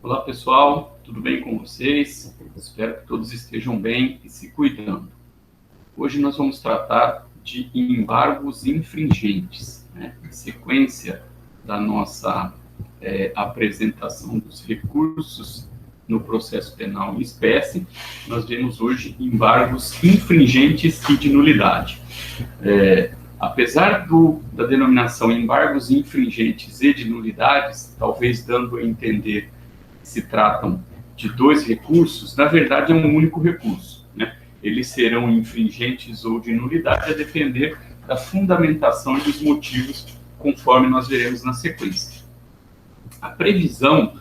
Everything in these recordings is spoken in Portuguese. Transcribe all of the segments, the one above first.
Olá pessoal, tudo bem com vocês? Espero que todos estejam bem e se cuidando. Hoje nós vamos tratar de embargos infringentes, né? Em sequência da nossa apresentação dos recursos no processo penal em espécie, nós vemos hoje embargos infringentes e de nulidade. Apesar da denominação embargos infringentes e de nulidades, talvez dando a entender que se tratam de dois recursos, na verdade é um único recurso, né? Eles serão infringentes ou de nulidade a depender da fundamentação e dos motivos, conforme nós veremos na sequência. A previsão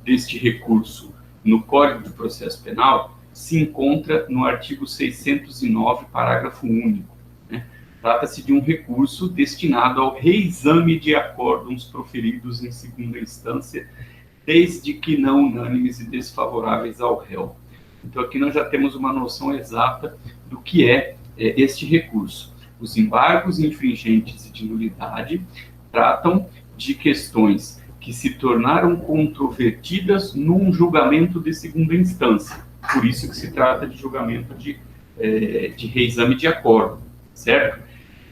deste recurso no Código de Processo Penal se encontra no artigo 609, parágrafo único. Trata-se de um recurso destinado ao reexame de acórdãos proferidos em segunda instância, desde que não unânimes e desfavoráveis ao réu. Então, aqui nós já temos uma noção exata do que é este recurso. Os embargos infringentes e de nulidade tratam de questões que se tornaram controvertidas num julgamento de segunda instância. Por isso que se trata de julgamento de reexame de acórdão, certo?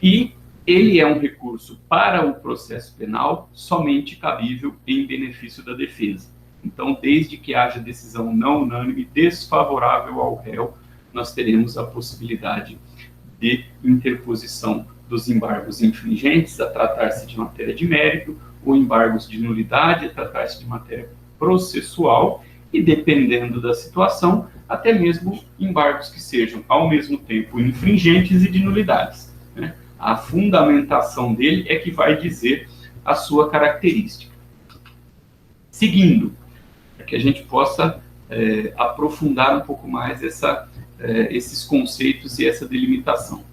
E ele é um recurso para o processo penal somente cabível em benefício da defesa. Então, desde que haja decisão não unânime desfavorável ao réu, nós teremos a possibilidade de interposição dos embargos infringentes, a tratar-se de matéria de mérito, ou embargos de nulidade, a tratar-se de matéria processual, e, dependendo da situação, até mesmo embargos que sejam, ao mesmo tempo, infringentes e de nulidades, né? A fundamentação dele é que vai dizer a sua característica. Seguindo, para que a gente possa aprofundar um pouco mais esses conceitos e essa delimitação.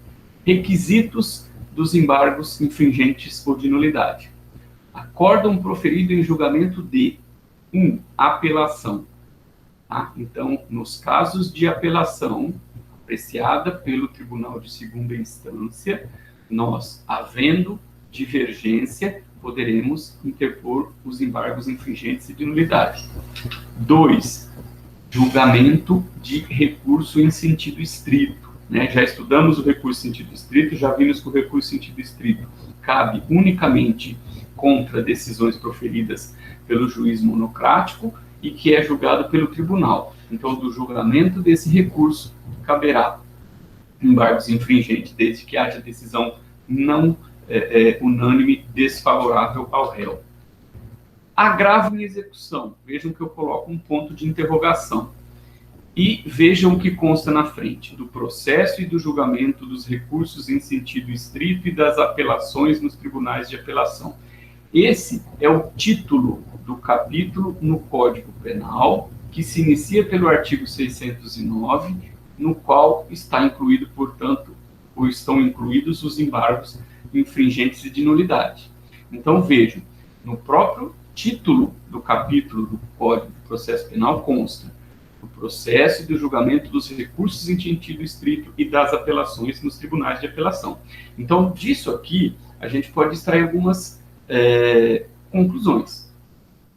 Requisitos dos embargos infringentes ou de nulidade. Acórdão proferido em julgamento de 1. Apelação. Tá? Então, nos casos de apelação, apreciada pelo Tribunal de Segunda Instância, nós, havendo divergência, poderemos interpor os embargos infringentes e de nulidade. 2. Julgamento de recurso em sentido estrito. Né? Já estudamos o recurso em sentido estrito, já vimos que o recurso em sentido estrito cabe unicamente contra decisões proferidas pelo juiz monocrático e que é julgado pelo tribunal. Então, do julgamento desse recurso, caberá embargos infringentes, desde que haja decisão não unânime desfavorável ao réu. Agravo em execução. Vejam que eu coloco um ponto de interrogação. E vejam o que consta na frente, do processo e do julgamento dos recursos em sentido estrito e das apelações nos tribunais de apelação. Esse é o título do capítulo no Código Penal, que se inicia pelo artigo 609, no qual está incluído, portanto, ou estão incluídos os embargos infringentes e de nulidade. Então, vejam, no próprio título do capítulo do Código de Processo Penal consta o processo e do julgamento dos recursos em sentido estrito e das apelações nos tribunais de apelação. Então, disso aqui, a gente pode extrair algumas conclusões,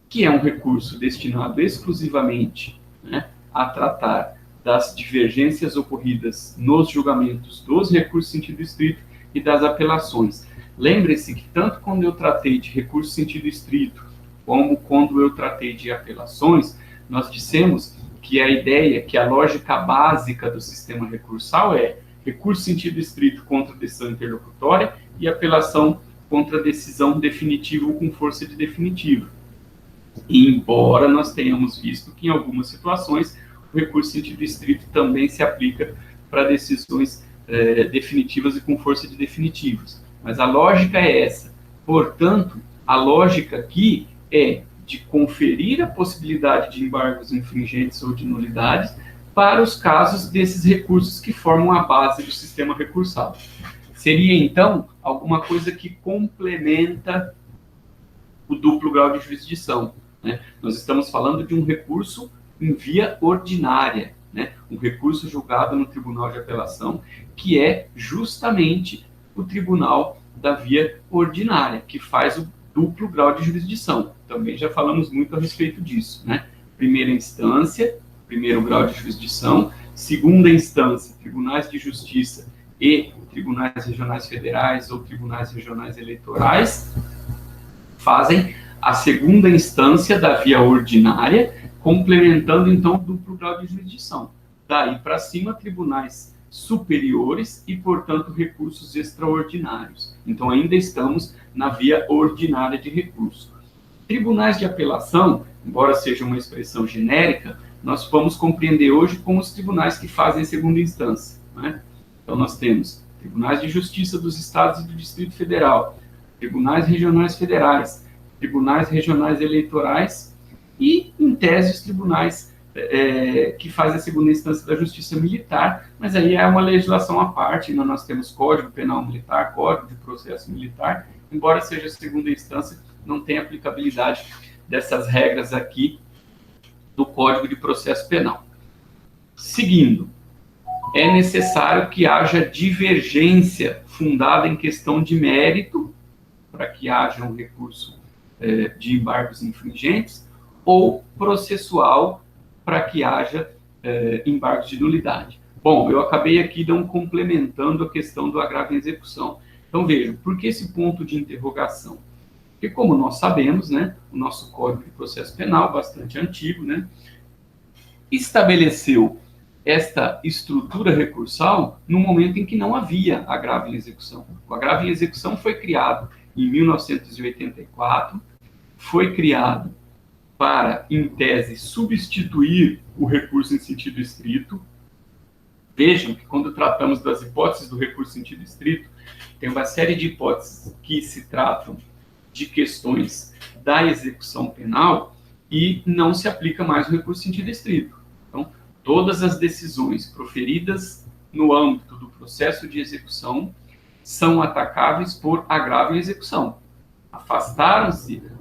que é um recurso destinado exclusivamente, né, a tratar das divergências ocorridas nos julgamentos dos recursos em sentido estrito e das apelações. Lembre-se que tanto quando eu tratei de recurso em sentido estrito, como quando eu tratei de apelações, nós dissemos que a ideia, que a lógica básica do sistema recursal é recurso em sentido estrito contra decisão interlocutória e apelação contra decisão definitiva ou com força de definitiva. E, embora nós tenhamos visto que em algumas situações o recurso em sentido estrito também se aplica para decisões definitivas e com força de definitivas. Mas a lógica é essa. Portanto, a lógica aqui é de conferir a possibilidade de embargos infringentes ou de nulidades para os casos desses recursos que formam a base do sistema recursal. Seria, então, alguma coisa que complementa o duplo grau de jurisdição, né? Nós estamos falando de um recurso em via ordinária, né? Um recurso julgado no Tribunal de Apelação, que é justamente o tribunal da via ordinária, que faz o duplo grau de jurisdição. Também já falamos muito a respeito disso, né? primeira instância, primeiro grau de jurisdição, segunda instância, tribunais de justiça e tribunais regionais federais ou tribunais regionais eleitorais, fazem a segunda instância da via ordinária, complementando, então, o duplo grau de jurisdição. Daí para cima, tribunais superiores e, portanto, recursos extraordinários. Então, ainda estamos na via ordinária de recurso. Tribunais de apelação, embora seja uma expressão genérica, nós vamos compreender hoje como os tribunais que fazem segunda instância, né? Então, nós temos tribunais de justiça dos estados e do Distrito Federal, tribunais regionais federais, tribunais regionais eleitorais e, em tese, os tribunais que fazem a segunda instância da justiça militar, mas aí é uma legislação à parte. Ainda nós temos Código Penal Militar, Código de Processo Militar, embora seja a segunda instância, não tem aplicabilidade dessas regras aqui do Código de Processo Penal. Seguindo, é necessário que haja divergência fundada em questão de mérito, para que haja um recurso de embargos infringentes, ou processual, para que haja embargos de nulidade. Bom, eu acabei aqui complementando a questão do agravo em execução. Então, vejam, por que esse ponto de interrogação? Porque, como nós sabemos, né, o nosso Código de Processo Penal, bastante antigo, né, estabeleceu esta estrutura recursal no momento em que não havia agravo em execução. O agravo em execução foi criado em 1984, foi criado para, em tese, substituir o recurso em sentido estrito. Vejam que quando tratamos das hipóteses do recurso em sentido estrito, tem uma série de hipóteses que se tratam de questões da execução penal e não se aplica mais o recurso em sentido estrito. Então, todas as decisões proferidas no âmbito do processo de execução são atacáveis por agravo em execução.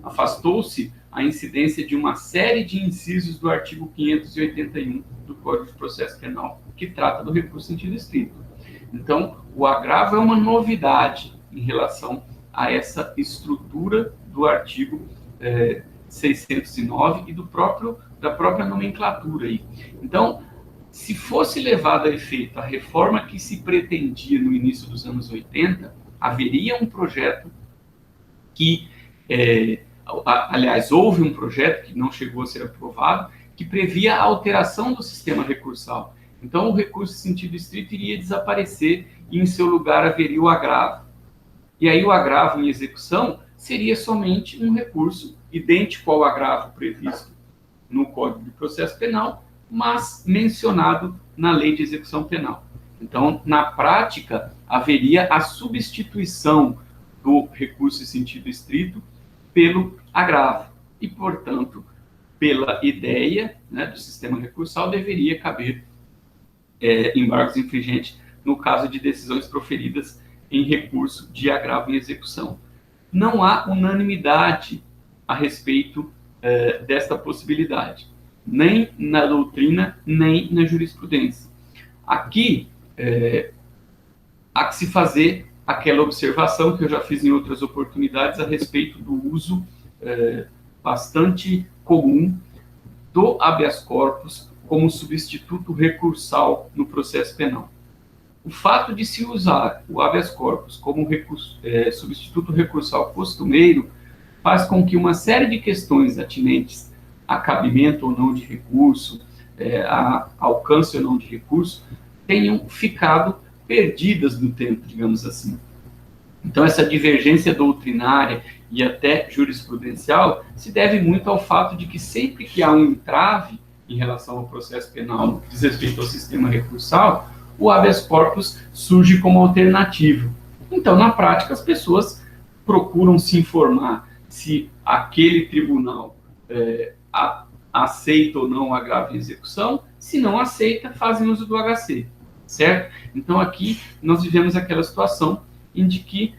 Afastou-se a incidência de uma série de incisos do artigo 581 do Código de Processo Penal, que trata do recurso em sentido estrito. Então, o agravo é uma novidade em relação a essa estrutura do artigo 609 e da própria nomenclatura aí. Então, se fosse levada a efeito a reforma que se pretendia no início dos anos 80, haveria um projeto que, aliás, houve um projeto que não chegou a ser aprovado, que previa a alteração do sistema recursal. Então, o recurso em sentido estrito iria desaparecer e, em seu lugar, haveria o agravo. E aí, o agravo em execução seria somente um recurso idêntico ao agravo previsto no Código de Processo Penal, mas mencionado na Lei de Execução Penal. Então, na prática, haveria a substituição do recurso em sentido estrito pelo agravo. E, portanto, pela ideia, né, do sistema recursal, deveria caber embargos infringentes no caso de decisões proferidas em recurso de agravo em execução. Não há unanimidade a respeito desta possibilidade, nem na doutrina, nem na jurisprudência. Aqui, há que se fazer aquela observação que eu já fiz em outras oportunidades a respeito do uso bastante comum do habeas corpus como substituto recursal no processo penal. O fato de se usar o habeas corpus como substituto recursal costumeiro faz com que uma série de questões atinentes a cabimento ou não de recurso, a alcance ou não de recurso, tenham ficado perdidas no tempo, digamos assim. Então, essa divergência doutrinária e até jurisprudencial se deve muito ao fato de que sempre que há um entrave em relação ao processo penal no que diz respeito ao sistema recursal, o habeas corpus surge como alternativa. Então, na prática, as pessoas procuram se informar se aquele tribunal aceita ou não o agravo em execução. Se não aceita, fazem uso do HC, certo? Então, aqui nós vivemos aquela situação em que,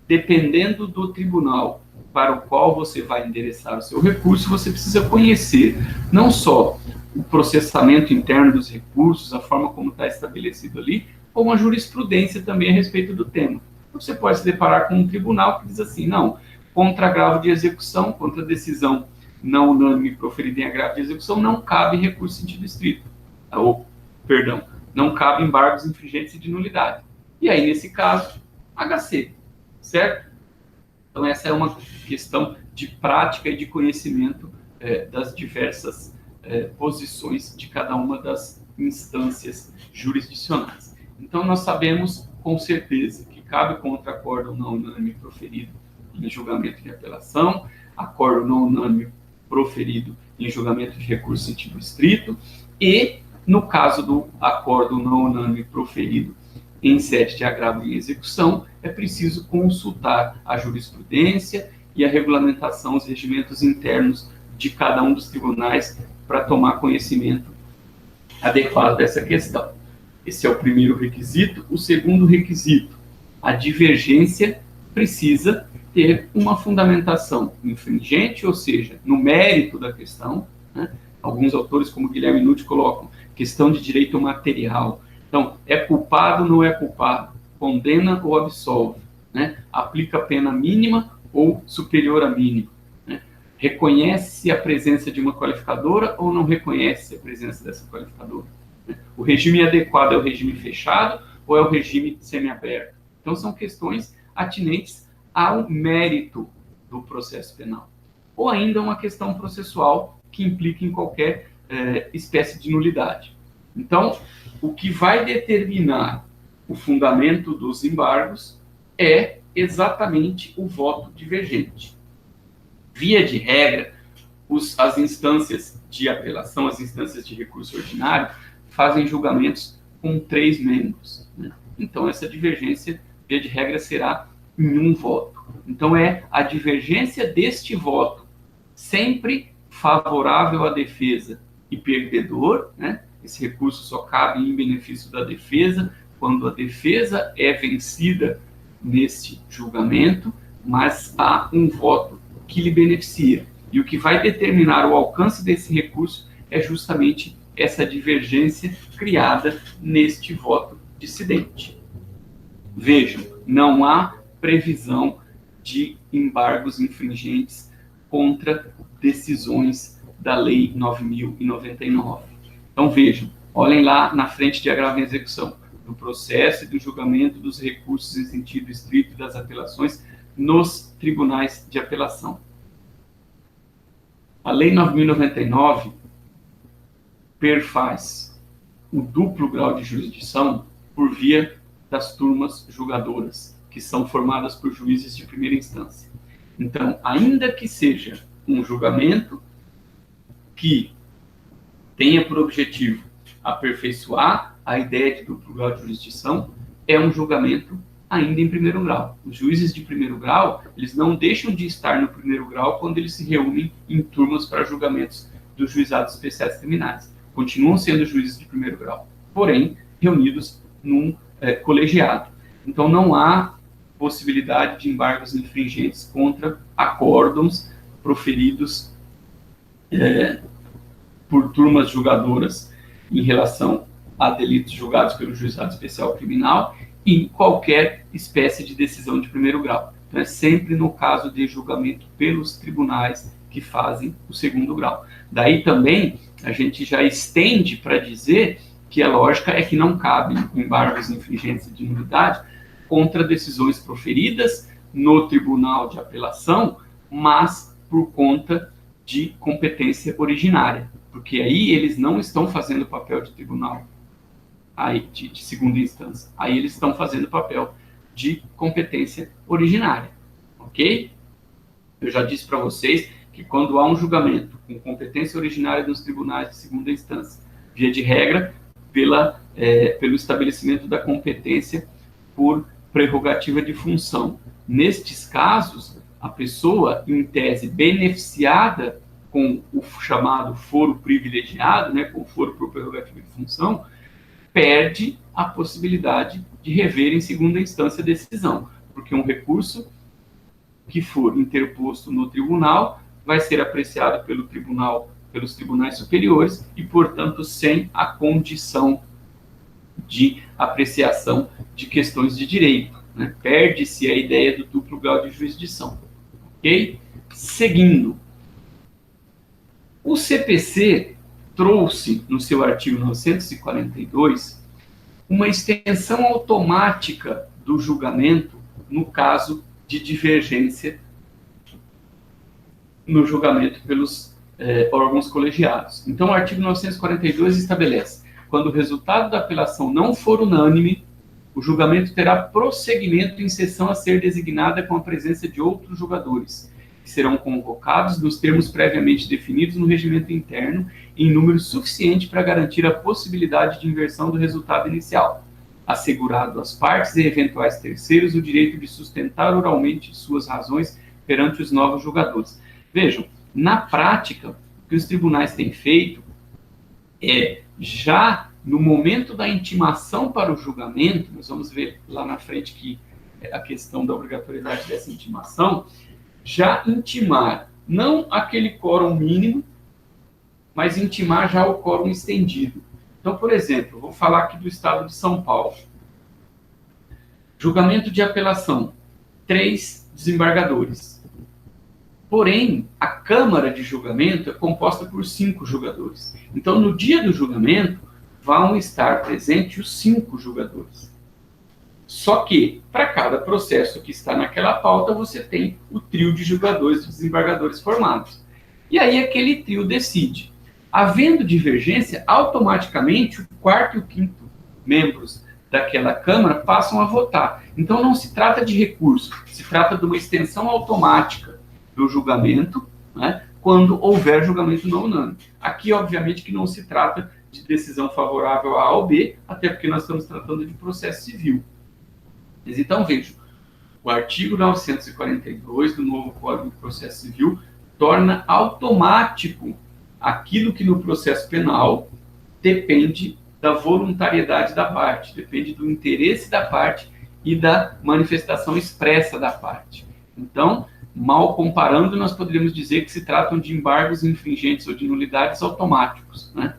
dependendo do tribunal para o qual você vai endereçar o seu recurso, você precisa conhecer não só o processamento interno dos recursos, a forma como está estabelecido ali, como a jurisprudência também a respeito do tema. Você pode se deparar com um tribunal que diz assim, não, contra agravo de execução, contra decisão não unânime proferido em agravo de execução, não cabe recurso em sentido estrito. Não cabe embargos infringentes e de nulidade. E aí, nesse caso, HC, certo? Então, essa é uma questão de prática e de conhecimento das diversas posições de cada uma das instâncias jurisdicionais. Então, nós sabemos com certeza que cabe contra-acordo não unânime proferido em julgamento de apelação, acordo não unânime proferido em julgamento de recurso em sentido estrito, e, no caso do acordo não unânime proferido em sede de agravo em execução, é preciso consultar a jurisprudência e a regulamentação, os regimentos internos de cada um dos tribunais para tomar conhecimento adequado dessa questão. Esse é o primeiro requisito. O segundo requisito, a divergência precisa ter uma fundamentação infringente, ou seja, no mérito da questão, né? Alguns autores, como Guilherme Nutti, colocam questão de direito material. Então, é culpado ou não é culpado? Condena ou absolve? Né? Aplica pena mínima ou superior à mínima? Né? Reconhece-se a presença de uma qualificadora ou não reconhece a presença dessa qualificadora? Né? O regime adequado é o regime fechado ou é o regime semiaberto? Então, são questões atinentes ao mérito do processo penal. Ou ainda uma questão processual que implica em qualquer espécie de nulidade. Então, o que vai determinar o fundamento dos embargos é exatamente o voto divergente. Via de regra, as instâncias de apelação, as instâncias de recurso ordinário, fazem julgamentos com 3 membros. Né? Então, essa divergência, via de regra, será em um voto. Então, é a divergência deste voto sempre favorável à defesa e perdedor, né? Esse recurso só cabe em benefício da defesa quando a defesa é vencida neste julgamento, mas há um voto que lhe beneficia. E o que vai determinar o alcance desse recurso é justamente essa divergência criada neste voto dissidente. Vejam, não há previsão de embargos infringentes contra decisões da Lei 9.099. Então, vejam, olhem lá na frente de agravo em execução, do processo e do julgamento dos recursos em sentido estrito e das apelações nos tribunais de apelação. A Lei 9.099 perfaz o duplo grau de jurisdição por via das turmas julgadoras, que são formadas por juízes de primeira instância. Então, ainda que seja um julgamento que tenha por objetivo aperfeiçoar a ideia de duplo grau de jurisdição, é um julgamento ainda em primeiro grau. Os juízes de primeiro grau, eles não deixam de estar no primeiro grau quando eles se reúnem em turmas para julgamentos dos juizados especiais criminais. Continuam sendo juízes de primeiro grau, porém, reunidos num colegiado. Então, não há possibilidade de embargos infringentes contra acórdons proferidos por turmas julgadoras em relação a delitos julgados pelo juizado especial criminal em qualquer espécie de decisão de primeiro grau. Então, é sempre no caso de julgamento pelos tribunais que fazem o segundo grau. Daí também a gente já estende para dizer que a lógica é que não cabem embargos infringentes de nulidade contra decisões proferidas no tribunal de apelação, mas por conta de competência originária, porque aí eles não estão fazendo papel de tribunal de segunda instância, aí eles estão fazendo papel de competência originária, ok? Eu já disse para vocês que quando há um julgamento com competência originária nos tribunais de segunda instância, via de regra, pelo estabelecimento da competência por prerrogativa de função. Nestes casos, a pessoa, em tese, beneficiada com o chamado foro privilegiado, né, com o foro por prerrogativa de função, perde a possibilidade de rever em segunda instância a decisão, porque um recurso que for interposto no tribunal vai ser apreciado pelos tribunais superiores e, portanto, sem a condição de apreciação de questões de direito. Né? Perde-se a ideia do duplo grau de jurisdição. Ok? Seguindo, O CPC trouxe, no seu artigo 942, uma extensão automática do julgamento no caso de divergência no julgamento pelos órgãos colegiados. Então, o artigo 942 estabelece: quando o resultado da apelação não for unânime, o julgamento terá prosseguimento em sessão a ser designada com a presença de outros julgadores, que serão convocados nos termos previamente definidos no regimento interno, em número suficiente para garantir a possibilidade de inversão do resultado inicial, assegurado às partes e eventuais terceiros o direito de sustentar oralmente suas razões perante os novos julgadores. Vejam, na prática, o que os tribunais têm feito é, já no momento da intimação para o julgamento, nós vamos ver lá na frente que a questão da obrigatoriedade dessa intimação, já intimar não aquele quórum mínimo, mas intimar já o quórum estendido. Então, por exemplo, vou falar aqui do estado de São Paulo. Julgamento de apelação, 3 desembargadores. Porém, a Câmara de Julgamento é composta por 5 julgadores. Então, no dia do julgamento, vão estar presentes os 5 julgadores. Só que, para cada processo que está naquela pauta, você tem o trio de julgadores, de desembargadores formados. E aí, aquele trio decide. Havendo divergência, automaticamente, o 4º e o 5º membros daquela Câmara passam a votar. Então, não se trata de recurso, se trata de uma extensão automática do julgamento, né, quando houver julgamento não unânime. Aqui, obviamente, que não se trata de decisão favorável a A ou B, até porque nós estamos tratando de processo civil. Mas então, vejam, o artigo 942 do novo Código de Processo Civil torna automático aquilo que no processo penal depende da voluntariedade da parte, depende do interesse da parte e da manifestação expressa da parte. Então, mal comparando, nós poderíamos dizer que se tratam de embargos infringentes ou de nulidades automáticos, né?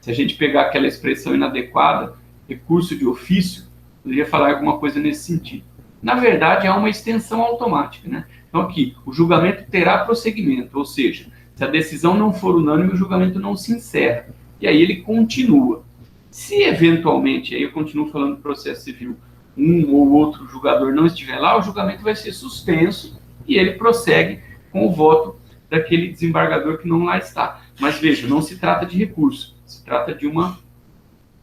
Se a gente pegar aquela expressão inadequada, recurso de ofício, poderia falar alguma coisa nesse sentido. Na verdade, é uma extensão automática, né? Então, aqui, o julgamento terá prosseguimento, ou seja, se a decisão não for unânime, o julgamento não se encerra. E aí ele continua. Se, eventualmente, aí eu continuo falando do processo civil, um ou outro julgador não estiver lá, o julgamento vai ser suspenso e ele prossegue com o voto daquele desembargador que não lá está. Mas veja, não se trata de recurso, se trata de uma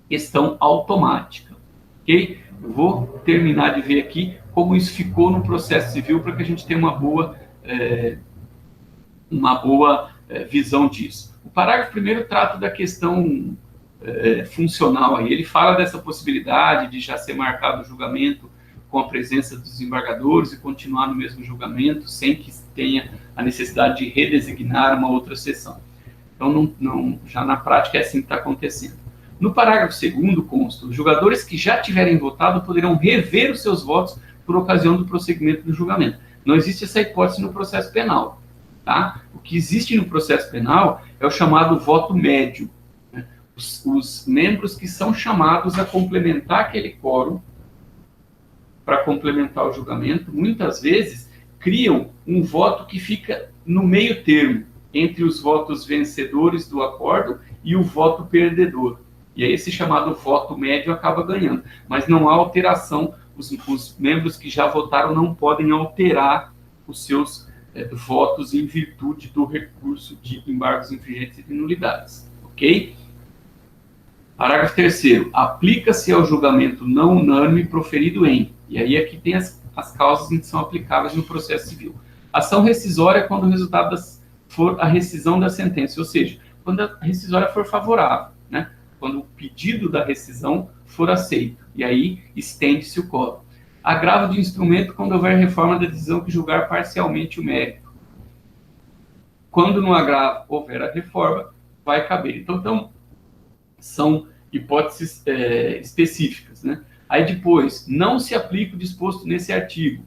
questão automática. Ok? Eu vou terminar de ver aqui como isso ficou no processo civil para que a gente tenha uma boa visão disso. O parágrafo 1º trata da questão funcional. Aí. Ele fala dessa possibilidade de já ser marcado o julgamento com a presença dos desembargadores e continuar no mesmo julgamento sem que tenha a necessidade de redesignar uma outra sessão. Então, já na prática é assim que está acontecendo. No parágrafo 2º consta: os julgadores que já tiverem votado poderão rever os seus votos por ocasião do prosseguimento do julgamento. Não existe essa hipótese no processo penal. Tá? O que existe no processo penal é o chamado voto médio. Né? Os membros que são chamados a complementar aquele quórum para complementar o julgamento, muitas vezes criam um voto que fica no meio termo entre os votos vencedores do acordo e o voto perdedor. E aí esse chamado voto médio acaba ganhando. Mas não há alteração, os membros que já votaram não podem alterar os seus votos em virtude do recurso de embargos infringentes e de nulidades. Ok? Parágrafo 3º. Aplica-se ao julgamento não unânime proferido em... E aí aqui tem as causas que são aplicáveis no processo civil. Ação rescisória quando o resultado for a rescisão da sentença, ou seja, quando a rescisória for favorável, né? Quando o pedido da rescisão for aceito, e aí estende-se o quórum. Agravo de instrumento quando houver reforma da decisão que julgar parcialmente o mérito. Quando no agravo houver a reforma, vai caber. Então são hipóteses específicas, né? Aí depois, não se aplica o disposto nesse artigo.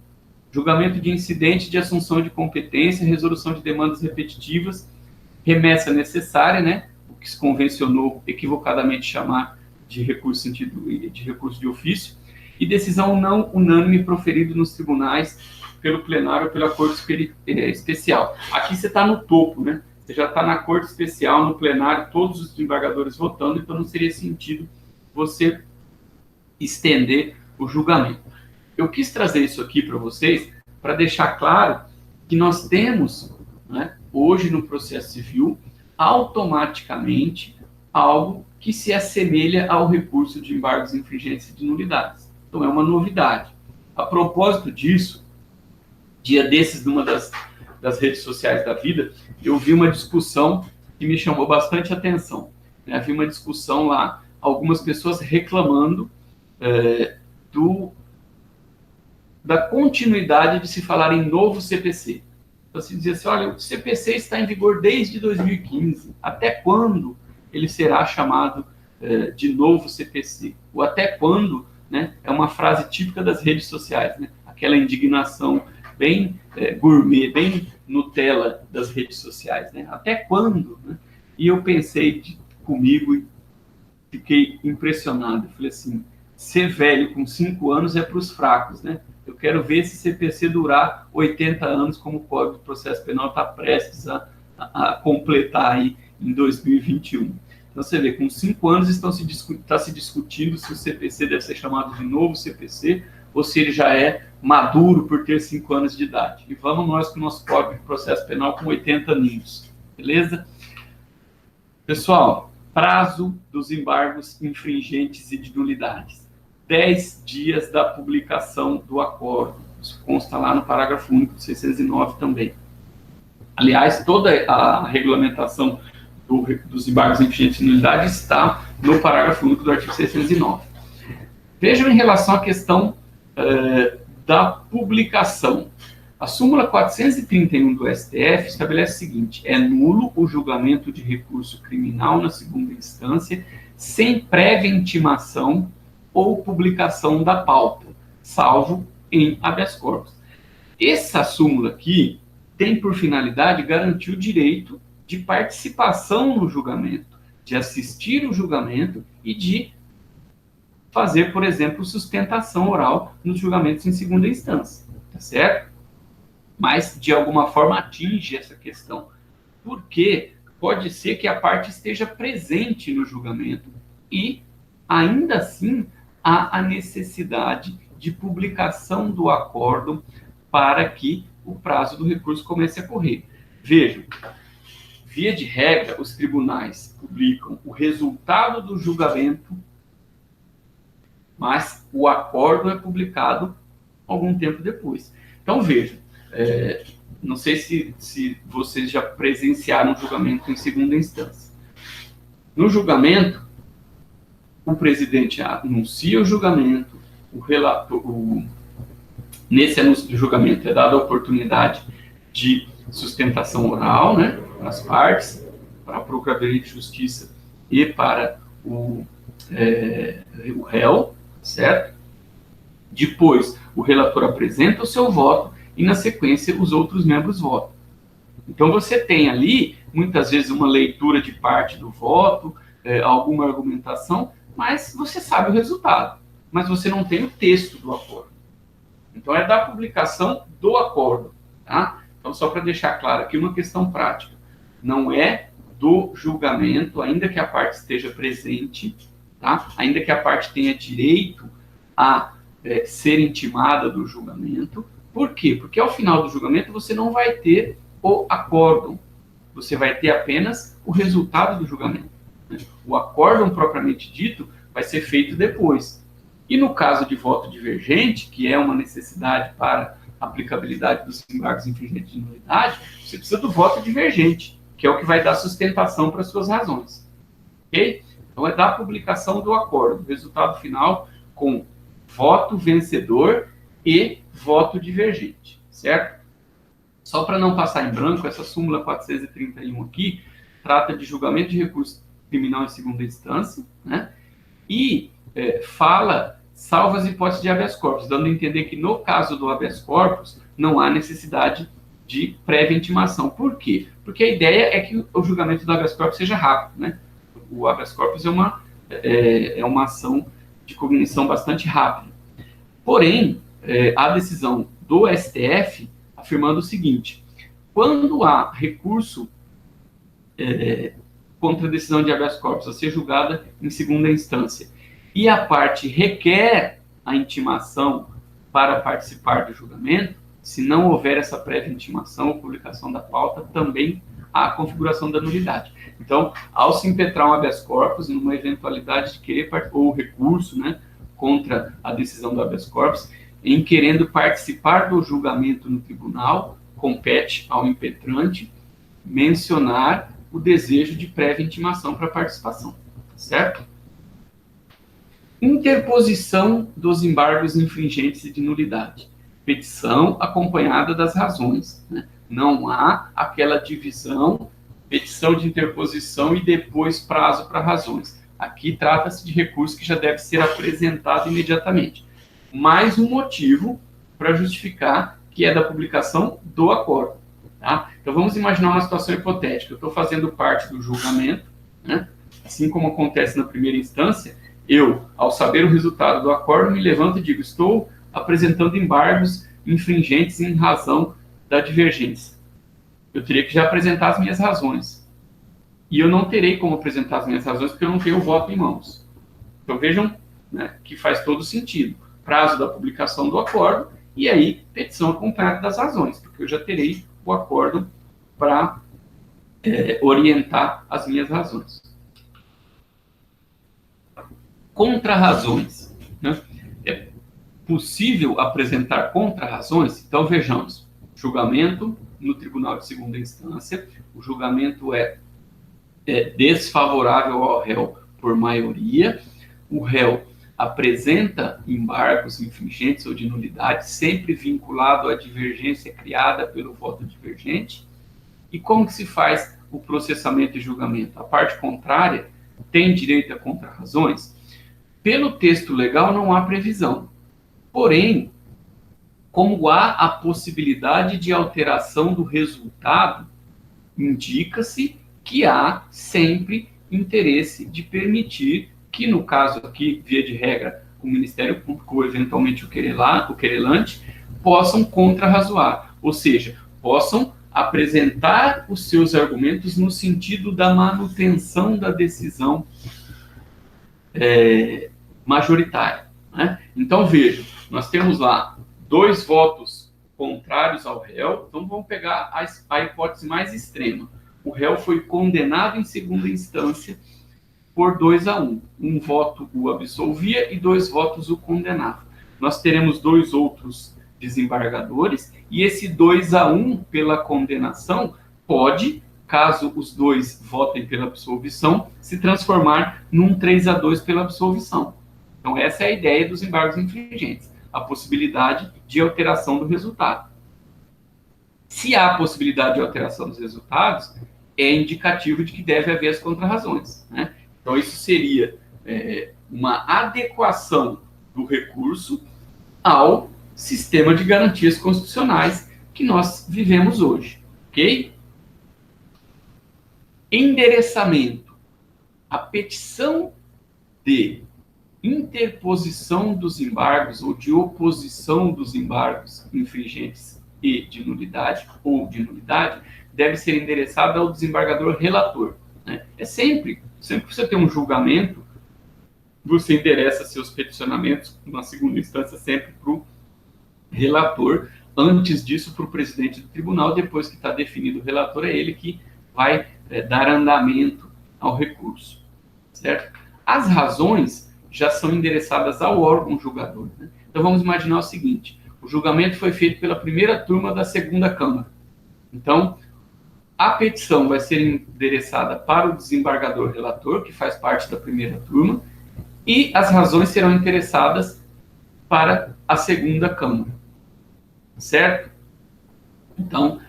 Julgamento de incidente de assunção de competência, resolução de demandas repetitivas, remessa necessária, né? O que se convencionou equivocadamente chamar de recurso de ofício, e decisão não unânime proferida nos tribunais pelo plenário ou pelo acordo especial. Aqui você está no topo, né? você já está na corte especial, no plenário, todos os desembargadores votando, então não seria sentido você estender o julgamento. Eu quis trazer isso aqui para vocês, para deixar claro que nós temos, né, hoje no processo civil, automaticamente, algo que se assemelha ao recurso de embargos, infringências e de nulidades. Então, é uma novidade. A propósito disso, dia desses, numa das redes sociais da vida, eu vi uma discussão que me chamou bastante atenção. Havia uma discussão lá, algumas pessoas reclamando da continuidade de se falar em novo CPC. Então, se dizia assim, olha, o CPC está em vigor desde 2015, até quando ele será chamado de novo CPC? Ou até quando, né? É uma frase típica das redes sociais, né? Aquela indignação bem gourmet, bem Nutella das redes sociais, né? Até quando? Né? E eu pensei comigo e fiquei impressionado. Falei assim, ser velho com 5 anos é para os fracos, né? Eu quero ver esse CPC durar 80 anos, como o Código de Processo Penal está prestes a completar aí em 2021. Então, você vê, com 5 anos está se discutindo se o CPC deve ser chamado de novo CPC ou se ele já é maduro por ter 5 anos de idade. E vamos nós com o nosso Código de Processo Penal com 80 aninhos. Beleza? Pessoal, prazo dos embargos infringentes e de nulidades. 10 dias da publicação do acordo. Isso consta lá no parágrafo único do 609 também. Aliás, toda a regulamentação dos embargos infringentes e nulidades está no parágrafo único do artigo 609. Vejam em relação à questão da publicação. A súmula 431 do STF estabelece o seguinte: é nulo o julgamento de recurso criminal na segunda instância sem prévia intimação ou publicação da pauta, salvo em habeas corpus. Essa súmula aqui tem por finalidade garantir o direito de participação no julgamento, de assistir o julgamento e de fazer, por exemplo, sustentação oral nos julgamentos em segunda instância, tá certo? Mas, de alguma forma, atinge essa questão, porque pode ser que a parte esteja presente no julgamento e, ainda assim, há a necessidade de publicação do acórdão para que o prazo do recurso comece a correr. Vejam, via de regra, os tribunais publicam o resultado do julgamento, mas o acórdão é publicado algum tempo depois. Então, vejam, não sei se vocês já presenciaram um julgamento em segunda instância. No julgamento, o presidente anuncia o julgamento, o relator, nesse anúncio do julgamento é dada a oportunidade de sustentação oral, né, para as partes, para a Procuradoria de Justiça e para o réu, certo? Depois, o relator apresenta o seu voto e, na sequência, os outros membros votam. Então, você tem ali, muitas vezes, uma leitura de parte do voto, alguma argumentação, mas você sabe o resultado, mas você não tem o texto do acordo. Então, é da publicação do acordo, tá? Então, só para deixar claro aqui uma questão prática, não é do julgamento, ainda que a parte esteja presente, tá? Ainda que a parte tenha direito a ser intimada do julgamento. Por quê? Porque ao final do julgamento você não vai ter o acórdão, você vai ter apenas o resultado do julgamento. O acórdão propriamente dito vai ser feito depois. E no caso de voto divergente, que é uma necessidade para a aplicabilidade dos embargos infringentes de nulidade, você precisa do voto divergente, que é o que vai dar sustentação para as suas razões. Ok? Então é da publicação do acordo, resultado final com voto vencedor e voto divergente, certo? Só para não passar em branco, essa súmula 431 aqui trata de julgamento de recurso criminal em segunda instância, né? E fala, salvo as hipóteses de habeas corpus, dando a entender que no caso do habeas corpus não há necessidade de prévia intimação. Por quê? Porque a ideia é que o julgamento do habeas corpus seja rápido, né? O habeas corpus é uma ação de cognição bastante rápida. Porém, a decisão do STF afirmando o seguinte: quando há recurso contra a decisão de habeas corpus a ser julgada em segunda instância, e a parte requer a intimação para participar do julgamento, se não houver essa prévia intimação ou publicação da pauta, também há a configuração da nulidade. Então, ao se impetrar um habeas corpus, numa eventualidade de querer, ou recurso, né, contra a decisão do habeas corpus, em querendo participar do julgamento no tribunal, compete ao impetrante mencionar o desejo de prévia intimação para participação, certo? Interposição dos embargos infringentes e de nulidade. Petição acompanhada das razões, né? Não há aquela divisão, petição de interposição e depois prazo para razões. Aqui trata-se de recurso que já deve ser apresentado imediatamente. Mais um motivo para justificar que é da publicação do acordo. Tá? Então, vamos imaginar uma situação hipotética. Eu estou fazendo parte do julgamento, né? Assim como acontece na primeira instância, eu, ao saber o resultado do acordo, me levanto e digo, estou apresentando embargos infringentes em razão da divergência. Eu teria que já apresentar as minhas razões. E eu não terei como apresentar as minhas razões porque eu não tenho o voto em mãos. Então, vejam, né, que faz todo sentido. Prazo da publicação do acordo e aí petição acompanhada das razões, porque eu já terei o acordo para orientar as minhas razões. Contra-razões, né? É possível apresentar contra-razões? Então, vejamos. Julgamento no tribunal de segunda instância. O julgamento é desfavorável ao réu por maioria. O réu apresenta embargos infringentes ou de nulidade, sempre vinculado à divergência criada pelo voto divergente. E como que se faz o processamento e julgamento? A parte contrária tem direito a contra-razões? Pelo texto legal não há previsão. Porém, como há a possibilidade de alteração do resultado, indica-se que há sempre interesse de permitir que, no caso aqui, via de regra, o Ministério Público ou eventualmente o querelante, possam contra-razoar, ou seja, possam apresentar os seus argumentos no sentido da manutenção da decisão majoritária. Né? Então, veja, nós temos lá 2 votos contrários ao réu, então vamos pegar a hipótese mais extrema. O réu foi condenado em segunda instância por 2-1. Um voto o absolvia e 2 votos o condenavam. Nós teremos 2 outros desembargadores e esse 2-1 pela condenação pode, caso os 2 votem pela absolvição, se transformar num 3-2 pela absolvição. Então, essa é a ideia dos embargos infringentes, a possibilidade de alteração do resultado. Se há possibilidade de alteração dos resultados, é indicativo de que deve haver as contrarrazões, né? Então, isso seria uma adequação do recurso ao sistema de garantias constitucionais que nós vivemos hoje, ok? Endereçamento. A petição de interposição dos embargos ou de oposição dos embargos infringentes e de nulidade ou de nulidade deve ser endereçada ao desembargador relator. Né? Sempre que você tem um julgamento, você endereça seus peticionamentos, na segunda instância, sempre para o relator. Antes disso, para o presidente do tribunal. Depois que está definido o relator, é ele que vai dar andamento ao recurso. Certo? As razões já são endereçadas ao órgão julgador. Né? Então, vamos imaginar o seguinte. O julgamento foi feito pela primeira turma da segunda Câmara. Então, a petição vai ser endereçada para o desembargador relator, que faz parte da primeira turma, e as razões serão endereçadas para a segunda Câmara. Certo? Então,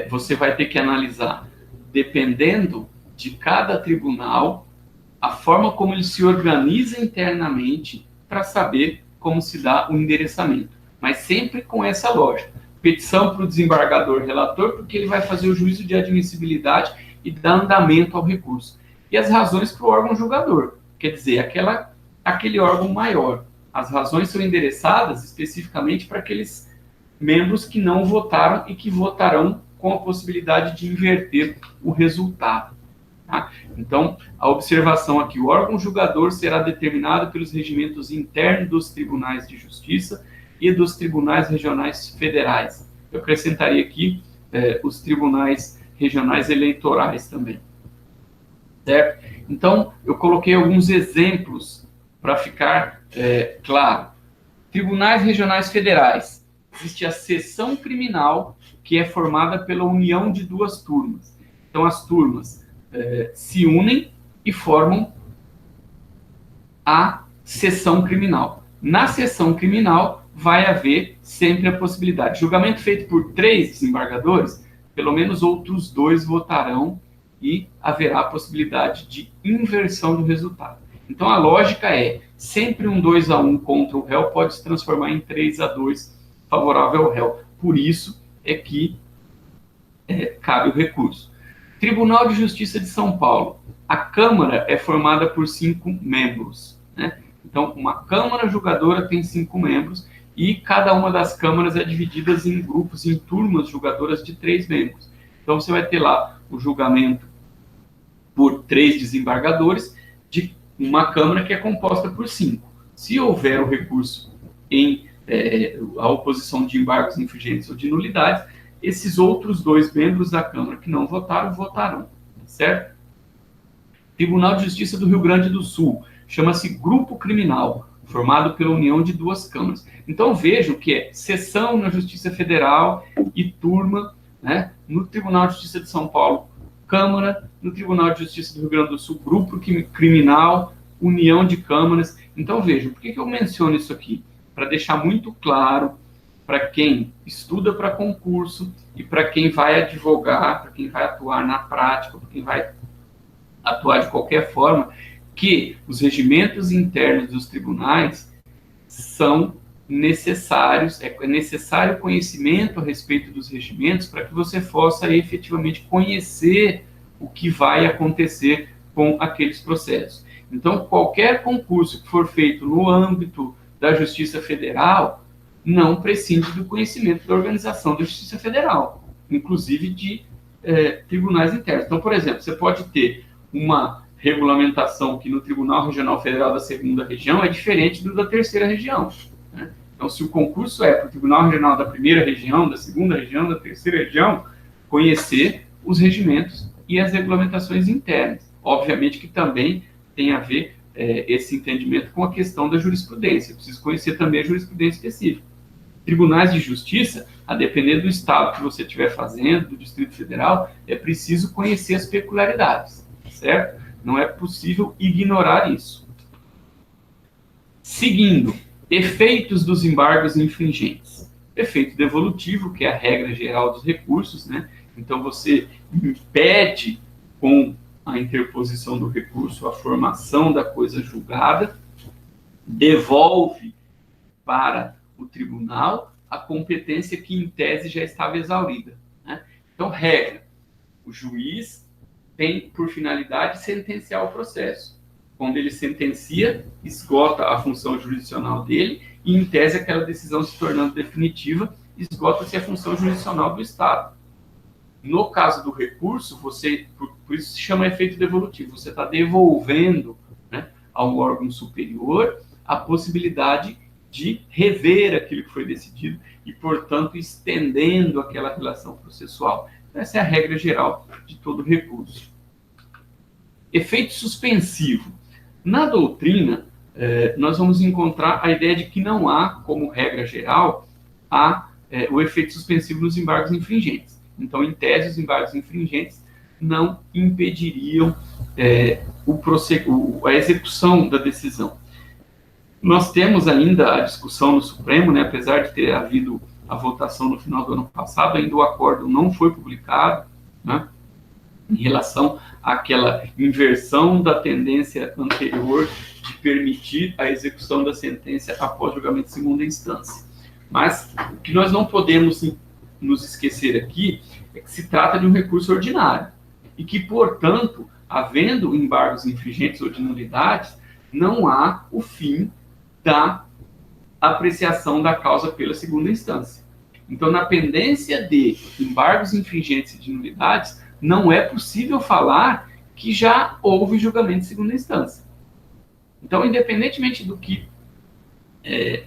você vai ter que analisar, dependendo de cada tribunal, a forma como ele se organiza internamente para saber como se dá o endereçamento. Mas sempre com essa lógica. Petição para o desembargador relator, porque ele vai fazer o juízo de admissibilidade e dar andamento ao recurso. E as razões para o órgão julgador, quer dizer, aquele órgão maior. As razões são endereçadas especificamente para aqueles membros que não votaram e que votarão com a possibilidade de inverter o resultado. Tá? Então, a observação aqui, o órgão julgador será determinado pelos regimentos internos dos tribunais de justiça e dos tribunais regionais federais. Eu acrescentaria aqui os tribunais regionais eleitorais também. Certo? Então, eu coloquei alguns exemplos para ficar claro. Tribunais regionais federais. Existe a seção criminal, que é formada pela união de duas turmas. Então, as turmas se unem e formam a seção criminal. Na seção criminal, vai haver sempre a possibilidade. Julgamento feito por 3 desembargadores, pelo menos outros 2 votarão e haverá a possibilidade de inversão do resultado. Então, a lógica é, sempre um 2-1 contra o réu pode se transformar em 3-2 favorável ao réu. Por isso é que cabe o recurso. Tribunal de Justiça de São Paulo. A Câmara é formada por 5 membros. Né? Então, uma Câmara julgadora tem 5 membros e cada uma das câmaras é dividida em grupos, em turmas julgadoras de 3 membros. Então, você vai ter lá o julgamento por 3 desembargadores de uma Câmara que é composta por 5. Se houver o recurso em a oposição de embargos infringentes ou de nulidades, esses outros 2 membros da Câmara que não votaram, votarão, certo? Tribunal de Justiça do Rio Grande do Sul, chama-se Grupo Criminal, formado pela união de 2 câmaras. Então, vejam que é seção na Justiça Federal e turma, né? No Tribunal de Justiça de São Paulo, Câmara, no Tribunal de Justiça do Rio Grande do Sul, Grupo Criminal, união de câmaras. Então, vejam, por que eu menciono isso aqui? Para deixar muito claro para quem estuda para concurso e para quem vai advogar, para quem vai atuar na prática, para quem vai atuar de qualquer forma, que os regimentos internos dos tribunais são necessários, é necessário conhecimento a respeito dos regimentos para que você possa efetivamente conhecer o que vai acontecer com aqueles processos. Então, qualquer concurso que for feito no âmbito da Justiça Federal não prescinde do conhecimento da organização da Justiça Federal, inclusive de tribunais internos. Então, por exemplo, você pode ter uma regulamentação que no Tribunal Regional Federal da 2ª Região é diferente do da 3ª Região. Né? Então, se o concurso é para o Tribunal Regional da 1ª Região, da 2ª Região, da 3ª Região, conhecer os regimentos e as regulamentações internas. Obviamente que também tem a ver esse entendimento com a questão da jurisprudência. Eu preciso conhecer também a jurisprudência específica. Tribunais de Justiça, a depender do estado que você estiver fazendo, do Distrito Federal, é preciso conhecer as peculiaridades, certo? Não é possível ignorar isso. Seguindo, efeitos dos embargos infringentes. Efeito devolutivo, que é a regra geral dos recursos, né? Então, você impede com a interposição do recurso a formação da coisa julgada, devolve para o tribunal a competência que, em tese, já estava exaurida. Né? Então, regra, o juiz tem por finalidade sentenciar o processo. Quando ele sentencia, esgota a função jurisdicional dele e, em tese, aquela decisão se tornando definitiva, esgota-se a função jurisdicional do Estado. No caso do recurso, você, por isso se chama efeito devolutivo, você está devolvendo, né, ao órgão superior a possibilidade de rever aquilo que foi decidido e, portanto, estendendo aquela relação processual. Essa é a regra geral de todo recurso. Efeito suspensivo. Na doutrina, nós vamos encontrar a ideia de que não há, como regra geral, o efeito suspensivo nos embargos infringentes. Então, em tese, os embargos infringentes não impediriam a execução da decisão. Nós temos ainda a discussão no Supremo, né, apesar de ter havido a votação no final do ano passado, ainda o acordo não foi publicado, né, em relação àquela inversão da tendência anterior de permitir a execução da sentença após julgamento de segunda instância. Mas o que nós não podemos nos esquecer aqui é que se trata de um recurso ordinário e que, portanto, havendo embargos infringentes ou de nulidades, não há o fim da apreciação da causa pela segunda instância. Então, na pendência de embargos infringentes e de nulidades, não é possível falar que já houve julgamento de segunda instância. Então, independentemente do que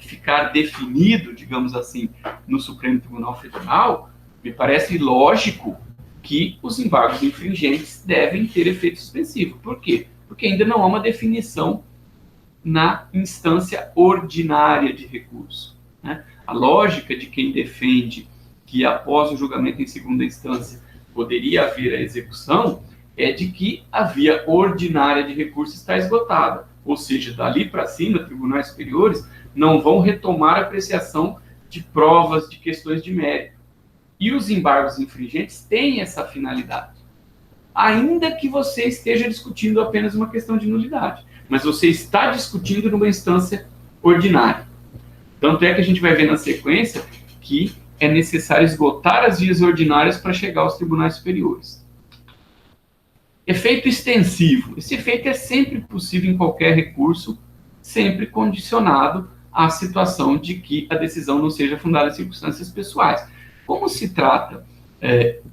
ficar definido, digamos assim, no Supremo Tribunal Federal, me parece lógico que os embargos infringentes devem ter efeito suspensivo. Por quê? Porque ainda não há uma definição na instância ordinária de recurso, né? A lógica de quem defende que após o julgamento em segunda instância poderia haver a execução é de que a via ordinária de recurso está esgotada, ou seja, dali para cima, tribunais superiores não vão retomar a apreciação de provas, de questões de mérito. E os embargos infringentes têm essa finalidade. Ainda que você esteja discutindo apenas uma questão de nulidade, mas você está discutindo numa instância ordinária. Tanto é que a gente vai ver na sequência que é necessário esgotar as vias ordinárias para chegar aos tribunais superiores. Efeito extensivo. Esse efeito é sempre possível em qualquer recurso, sempre condicionado à situação de que a decisão não seja fundada em circunstâncias pessoais. Como se trata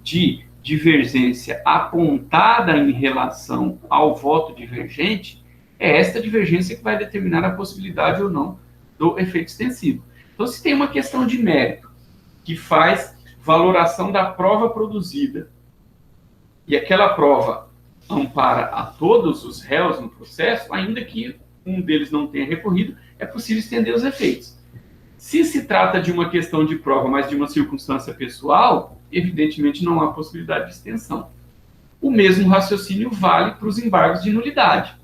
de divergência apontada em relação ao voto divergente, é esta divergência que vai determinar a possibilidade ou não do efeito extensivo. Então, se tem uma questão de mérito que faz valoração da prova produzida e aquela prova ampara a todos os réus no processo, ainda que um deles não tenha recorrido, é possível estender os efeitos. Se se trata de uma questão de prova, mas de uma circunstância pessoal, evidentemente não há possibilidade de extensão. O mesmo raciocínio vale para os embargos de nulidade.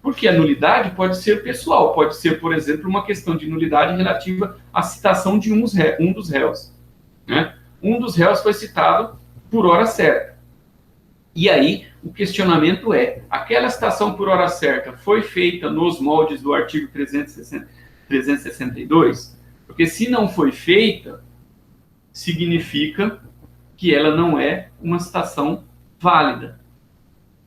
Porque a nulidade pode ser pessoal, pode ser, por exemplo, uma questão de nulidade relativa à citação de um dos réus, né? Um dos réus foi citado por hora certa. E aí, o questionamento é, aquela citação por hora certa foi feita nos moldes do artigo 362? Porque se não foi feita, significa que ela não é uma citação válida,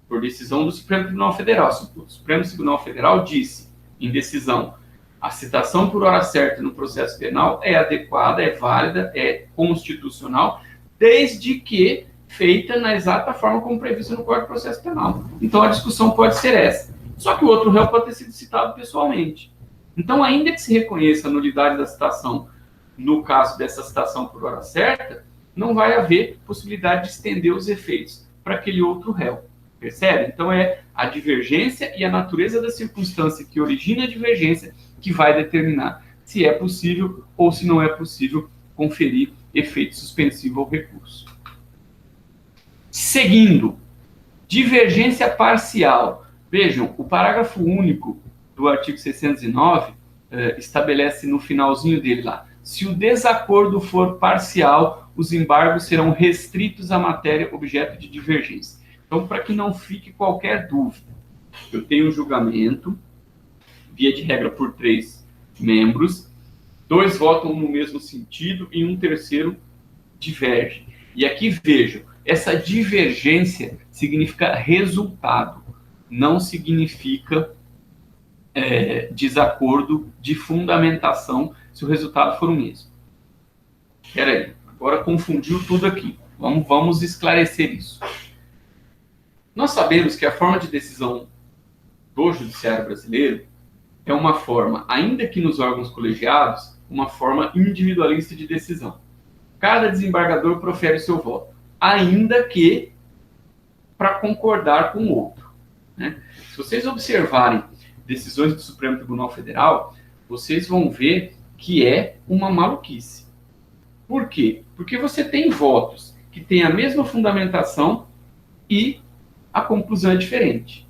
por decisão do Supremo Tribunal Federal. O Supremo Tribunal Federal disse, em decisão, a citação por hora certa no processo penal é adequada, é válida, é constitucional, desde que feita na exata forma como previsto no Código de Processo Penal. Então, a discussão pode ser essa. Só que o outro réu pode ter sido citado pessoalmente. Então, ainda que se reconheça a nulidade da citação no caso dessa citação por hora certa, não vai haver possibilidade de estender os efeitos para aquele outro réu. Percebe? Então, é a divergência e a natureza da circunstância que origina a divergência que vai determinar se é possível ou se não é possível conferir efeito suspensivo ao recurso. Seguindo, divergência parcial. Vejam, o parágrafo único do artigo 609 estabelece no finalzinho dele lá, se o desacordo for parcial, os embargos serão restritos à matéria objeto de divergência. Então, para que não fique qualquer dúvida, eu tenho um julgamento, via de regra por 3 membros, 2 votam no mesmo sentido e um terceiro diverge. E aqui vejam, essa divergência significa resultado, não significa desacordo de fundamentação se o resultado for o mesmo. Espera aí, agora confundiu tudo aqui. Vamos esclarecer isso. Nós sabemos que a forma de decisão do judiciário brasileiro é uma forma, ainda que nos órgãos colegiados, uma forma individualista de decisão. Cada desembargador profere o seu voto, ainda que para concordar com o outro, né? Se vocês observarem decisões do Supremo Tribunal Federal, vocês vão ver que é uma maluquice. Por quê? Porque você tem votos que têm a mesma fundamentação e a conclusão é diferente.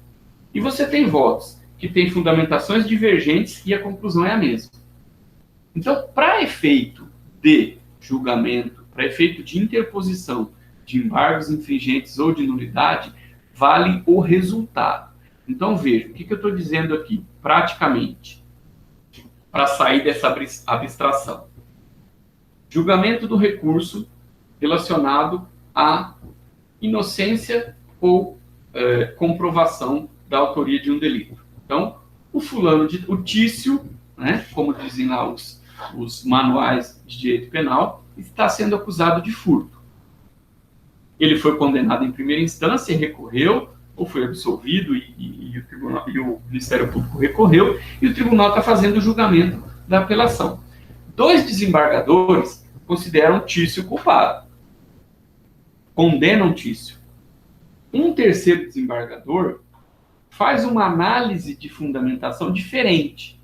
E você tem votos que têm fundamentações divergentes e a conclusão é a mesma. Então, para efeito de julgamento, para efeito de interposição de embargos infringentes ou de nulidade, vale o resultado. Então, veja, o que eu estou dizendo aqui, praticamente, para sair dessa abstração. Julgamento do recurso relacionado à inocência ou comprovação da autoria de um delito. Então, o Tício, né, como dizem lá os manuais de direito penal, está sendo acusado de furto. Ele foi condenado em primeira instância, recorreu, ou foi absolvido e o tribunal, e o Ministério Público recorreu, e o tribunal está fazendo o julgamento da apelação. 2 desembargadores consideram Tício culpado, condenam Tício. Um terceiro desembargador faz uma análise de fundamentação diferente.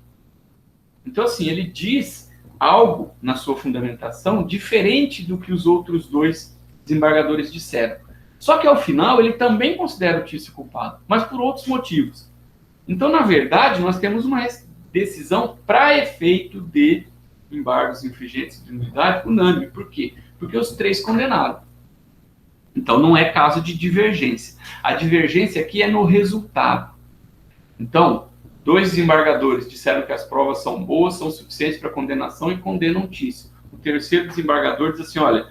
Então, assim, ele diz algo na sua fundamentação diferente do que os outros 2 desembargadores disseram. Só que, ao final, ele também considera o Tício culpado, mas por outros motivos. Então, na verdade, nós temos uma decisão para efeito de embargos infringentes de nulidade unânime. Por quê? Porque os 3 condenaram. Então, não é caso de divergência. A divergência aqui é no resultado. Então, 2 desembargadores disseram que as provas são boas, são suficientes para condenação e condenam Tício. O terceiro desembargador diz assim, olha,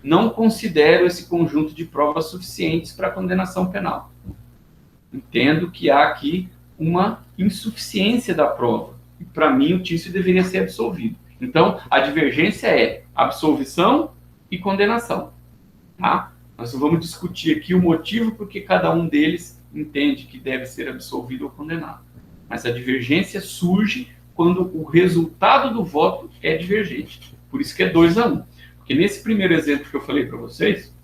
não considero esse conjunto de provas suficientes para condenação penal. Entendo que há aqui uma insuficiência da prova. E, para mim, o Tício deveria ser absolvido. Então, a divergência é absolvição e condenação. Tá? Nós vamos discutir aqui o motivo por que cada um deles entende que deve ser absolvido ou condenado. Mas a divergência surge quando o resultado do voto é divergente. Por isso que é 2-1. Porque nesse primeiro exemplo que eu falei para vocês,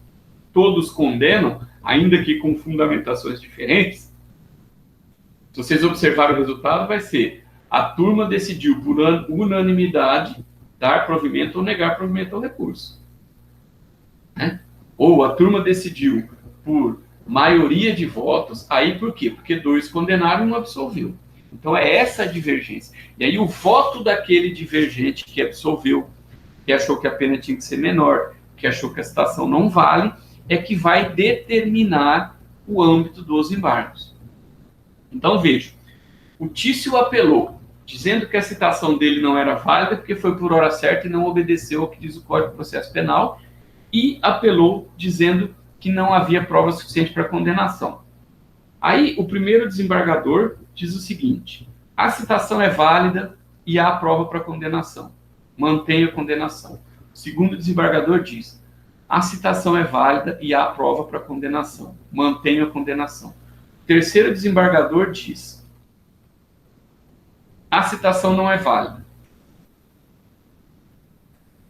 todos condenam, ainda que com fundamentações diferentes. Se vocês observarem o resultado, vai ser a turma decidiu por unanimidade dar provimento ou negar provimento ao recurso. Né? Ou a turma decidiu por maioria de votos, aí por quê? Porque 2 condenaram e 1 absolveu. Então é essa a divergência. E aí o voto daquele divergente que absolveu, que achou que a pena tinha que ser menor, que achou que a citação não vale, é que vai determinar o âmbito dos embargos. Então veja, o Tício apelou, dizendo que a citação dele não era válida porque foi por hora certa e não obedeceu ao que diz o Código de Processo Penal, e apelou dizendo que não havia prova suficiente para condenação. Aí o primeiro desembargador diz o seguinte, a citação é válida e há prova para condenação. Mantenha a condenação. O segundo desembargador diz, a citação é válida e há prova para condenação. Mantenha a condenação. O terceiro desembargador diz, a citação não é válida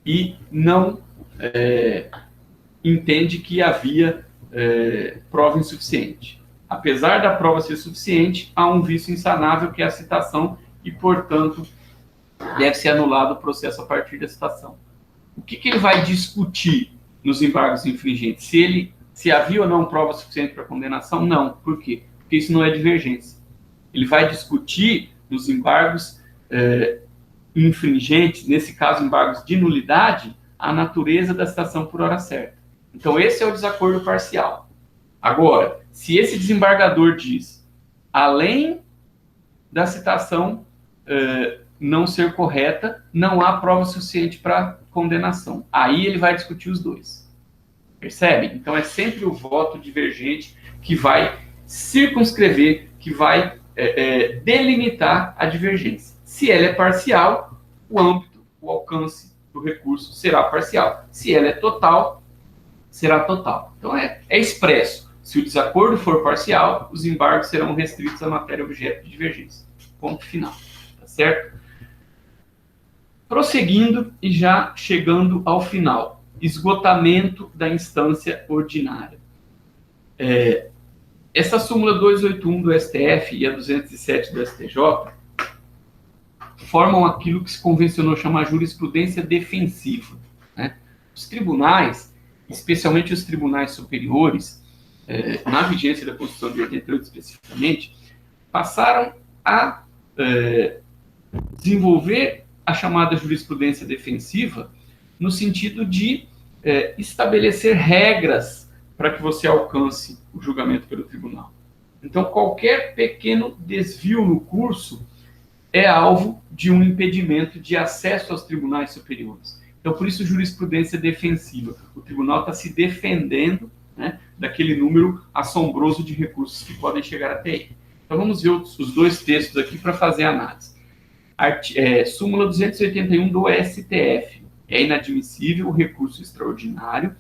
e não entende que havia prova insuficiente. Apesar da prova ser suficiente, há um vício insanável que é a citação e, portanto, deve ser anulado o processo a partir da citação. O que ele vai discutir nos embargos infringentes? Se havia ou não prova suficiente para condenação? Não. Por quê? Porque isso não é divergência. Ele vai discutir nos embargos infringentes, nesse caso, embargos de nulidade, a natureza da citação por hora certa. Então, esse é o desacordo parcial. Agora, se esse desembargador diz, além da citação não ser correta, não há prova suficiente para condenação. Aí ele vai discutir os 2. Percebe? Então, é sempre o voto divergente que vai circunscrever, que vai delimitar a divergência. Se ela é parcial, o âmbito, o alcance do recurso será parcial. Se ela é total, será total. Então, é expresso. Se o desacordo for parcial, os embargos serão restritos à matéria objeto de divergência. Ponto final. Tá certo? Prosseguindo e já chegando ao final. Esgotamento da instância ordinária. Essa súmula 281 do STF e a 207 do STJ formam aquilo que se convencionou chamar jurisprudência defensiva. Né? Os tribunais, especialmente os tribunais superiores, na vigência da Constituição de 88 especificamente, passaram a desenvolver a chamada jurisprudência defensiva no sentido de estabelecer regras para que você alcance o julgamento pelo tribunal. Então, qualquer pequeno desvio no curso é alvo de um impedimento de acesso aos tribunais superiores. Então, por isso, jurisprudência defensiva. O tribunal está se defendendo, né, daquele número assombroso de recursos que podem chegar até ele. Então, vamos ver os 2 textos aqui para fazer a análise. Súmula 281 do STF. É inadmissível o recurso extraordinário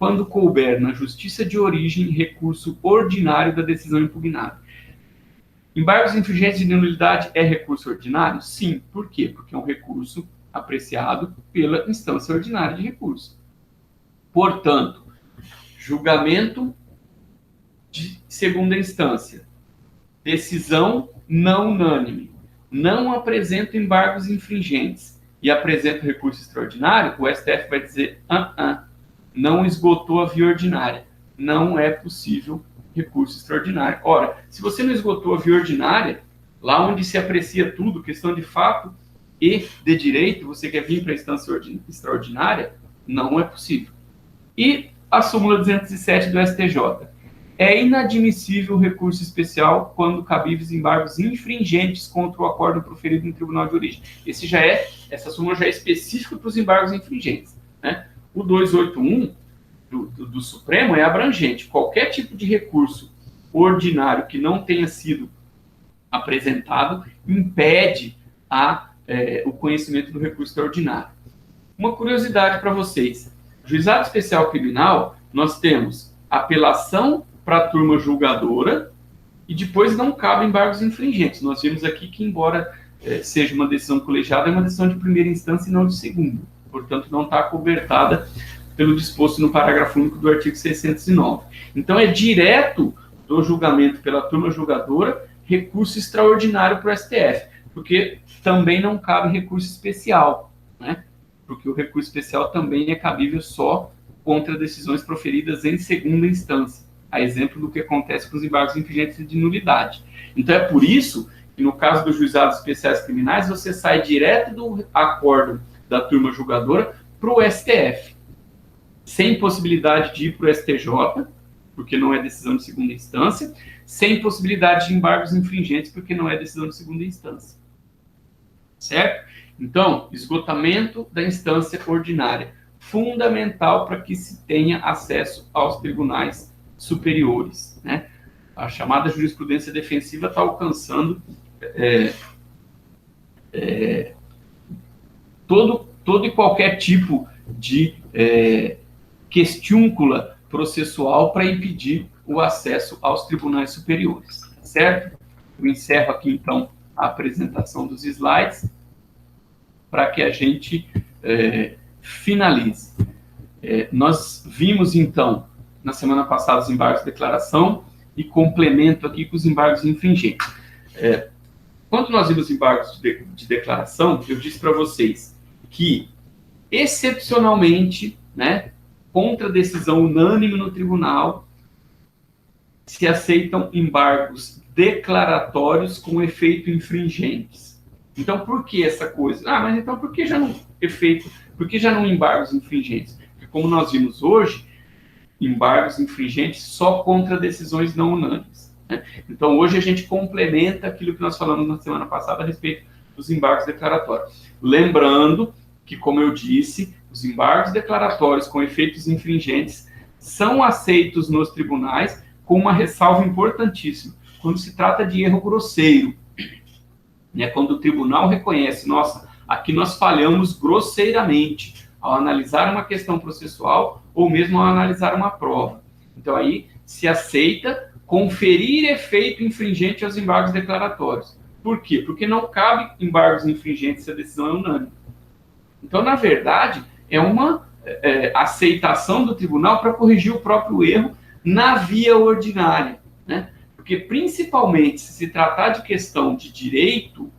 quando couber na justiça de origem recurso ordinário da decisão impugnada. Embargos infringentes de nulidade é recurso ordinário? Sim. Por quê? Porque é um recurso apreciado pela instância ordinária de recurso. Portanto, julgamento de segunda instância, decisão não unânime, não apresenta embargos infringentes e apresenta recurso extraordinário, o STF vai dizer, não esgotou a via ordinária, não é possível recurso extraordinário. Ora, se você não esgotou a via ordinária, lá onde se aprecia tudo, questão de fato e de direito, você quer vir para a instância extraordinária, não é possível. E a súmula 207 do STJ. É inadmissível o recurso especial quando cabíveis embargos infringentes contra o acordo proferido no tribunal de origem. Essa súmula já é específica para os embargos infringentes, né? O 281 do Supremo é abrangente. Qualquer tipo de recurso ordinário que não tenha sido apresentado impede o conhecimento do recurso extraordinário. Uma curiosidade para vocês. Juizado especial criminal, nós temos apelação para a turma julgadora e depois não cabe embargos infringentes. Nós vimos aqui que, embora seja uma decisão colegiada, é uma decisão de primeira instância e não de segunda. Portanto, não está cobertada pelo disposto no parágrafo único do artigo 609. Então, é direto do julgamento pela turma julgadora recurso extraordinário para o STF, porque também não cabe recurso especial, né? Porque o recurso especial também é cabível só contra decisões proferidas em segunda instância, a exemplo do que acontece com os embargos infringentes de nulidade. Então, é por isso que, no caso dos juizados especiais criminais, você sai direto do acordo da turma julgadora para o STF, sem possibilidade de ir para o STJ, porque não é decisão de segunda instância, sem possibilidade de embargos infringentes, porque não é decisão de segunda instância. Certo? Então, esgotamento da instância ordinária, fundamental para que se tenha acesso aos tribunais superiores, né? A chamada jurisprudência defensiva está alcançando todo e qualquer tipo de questiúncula processual para impedir o acesso aos tribunais superiores, certo? Eu encerro aqui, então, a apresentação dos slides para que a gente finalize. Nós vimos, então, na semana passada, os embargos de declaração e complemento aqui com os embargos infringentes. Quando nós vimos embargos de declaração, eu disse para vocês que, excepcionalmente, né, contra decisão unânime no tribunal, se aceitam embargos declaratórios com efeito infringentes. Então, por que essa coisa? Mas então por que já não embargos infringentes? Porque, como nós vimos hoje, embargos infringentes só contra decisões não unânimes, né? Então, hoje a gente complementa aquilo que nós falamos na semana passada a respeito dos embargos declaratórios. Lembrando que, como eu disse, os embargos declaratórios com efeitos infringentes são aceitos nos tribunais com uma ressalva importantíssima. Quando se trata de erro grosseiro, né, quando o tribunal reconhece, nossa, aqui nós falhamos grosseiramente ao analisar uma questão processual ou mesmo ao analisar uma prova. Então, aí se aceita conferir efeito infringente aos embargos declaratórios. Por quê? Porque não cabe embargos infringentes se a decisão é unânime. Então, na verdade, é uma aceitação do tribunal para corrigir o próprio erro na via ordinária, né? Porque, principalmente, se tratar de questão de direito,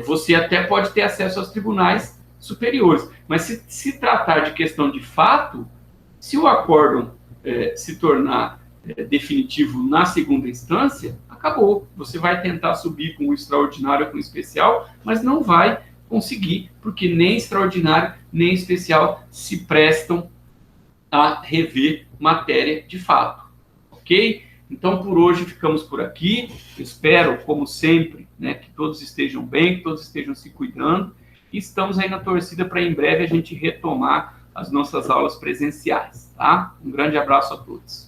você até pode ter acesso aos tribunais superiores. Mas, se tratar de questão de fato, se o acórdão se tornar definitivo na segunda instância, acabou. Você vai tentar subir com o extraordinário ou com o especial, mas não vai conseguir, porque nem extraordinário nem especial se prestam a rever matéria de fato. Ok? Então, por hoje, ficamos por aqui. Espero, como sempre, né, que todos estejam bem, que todos estejam se cuidando. E estamos aí na torcida para, em breve, a gente retomar as nossas aulas presenciais. Tá? Um grande abraço a todos.